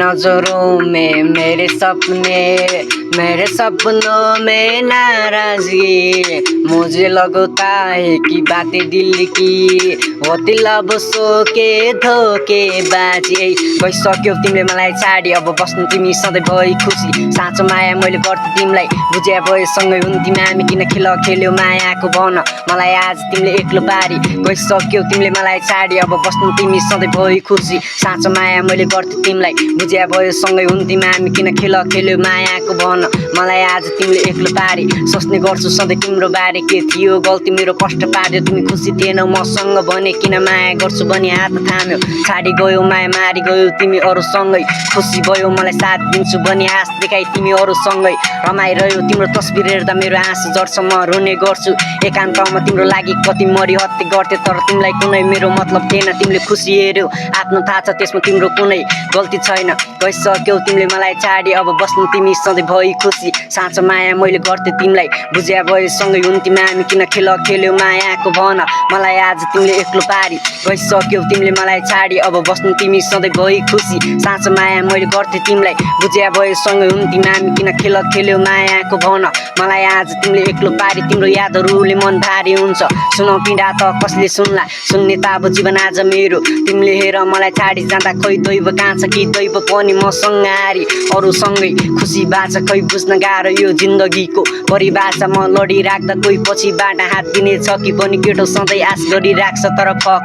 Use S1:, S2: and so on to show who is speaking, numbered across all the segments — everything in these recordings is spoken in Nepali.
S1: नजरों में मेरे सपनों में नाराजगी। मुझे लगता है कि बातें दिल की होती लफ्जों के धोकेबाजी। गइसक्यौ तिमीले मलाई छाडी, अब बस्नु तिमी सधैँ भई खुसी। साँचो माया मैले गर्थेँ तिमीलाई, बुझे भए सँगै हुन्थ्यौँ हामी। किन खेल्यौ मायाको भन, मलाई आज तिमीले एक्लो पारी। गइसक्यौ तिमीले मलाई छाडी, अब बस्नु तिमी सधैँ भई खुसी। साँचो माया मैले गर्थेँ तिमीलाई, बुझे भए सँगै हुन्थ्यौँ हामी। किन खेल्यौ मायाको भन, मलाई आज तिमीले एक्लो पारी। सोच्ने गर्छु सधैँ तिम्रो बारे, के थियो गल्ती मेरो कष्ट पार्यो। तिमी खुसी थिएनौ मसँग भने, किन माया गर्छु भनी हात थाम्यो। छाडी गयो माया मारी गयो तिमी अरूसँगै, खुसी भयो मलाई साथ दिन्छु भनी हाँस देखाइ तिमी अरूसँगै। रमाइरह्यो तिम्रो तस्बिर हेर्दा मेरो आँसु झर्छ, म रुने गर्छु एकान्तमा तिम्रो लागि। कति मरि हत्या गर्थे तर तिमीलाई कुनै मेरो मतलब थिएन। तिमीले खुसी हेर्यौ आफ्नो थाहा छ, त्यसमा तिम्रो कुनै गल्ती छैन। गइसक्यौ तिमीले मलाई छाडी, अब बस्नु तिमी सधैँ भई खुसी। साँचो माया मैले गर्थेँ तिमीलाई, बुझ्या भए सँगै हुन्थ्यौँ हामी। किन खेल्यौ मायाको भन, मलाई आज तिमीले एक्लो पारी। गइसक्यौ तिमीले मलाई छाडी, अब बस्नु तिमी सधैँ भई खुसी। साँचो माया मैले गर्थेँ तिमीलाई, बुझ्या भए सँगै हुन्थ्यौँ हामी। किन खेल्यौ मायाको भन, मलाई आज तिमीले एक्लो पारी। तिम्रो यादहरूले मन भारी हुन्छ, सुनौ पीडा त कसले सुन्ला। सुन्ने त अब जीवन आज मेरो, तिमीले हेर मलाई छाडी जाँदा। खै दैव कहाँ छ कि दैव पनि मसँग हारी अरूसँगै खुसी बाँच। खै बुझ्न गाह्रो यो जिन्दगीको परिभाषा, म लडिराख्दा कोही पछिबाट हात दिने छ कि पनि केटो सधैँ आश गरिराख्छ। तर फक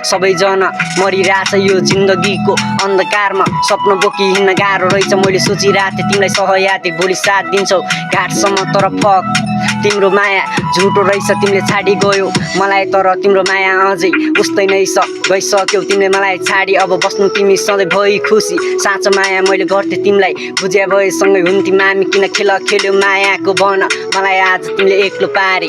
S1: सबैजना मरिरहेछ यो जिन्दगीको अन्धकारमा, सपना बोकी हिँड्न गाह्रो रहेछ। मैले सोचिरहेको थिएँ तिमीलाई सहयात्री भोलि साथ दिन्छौ घाटसम्म, तर फक तिम्रो माया झुटो रहेछ। तिमीले छाडी गयो मलाई तर तिम्रो माया अझै उस्तै नै छ। गइसक्यौ तिमीले मलाई छाडी, अब बस्नु तिमी सधैँ भई खुसी। साँचो माया मैले गर्थेँ तिमीलाई, बुझ्या भए सँगै हुन्थ्यौँ हामी। किन खेल्यौ मायाको भन, मलाई आज तिमीले एक्लो पारी।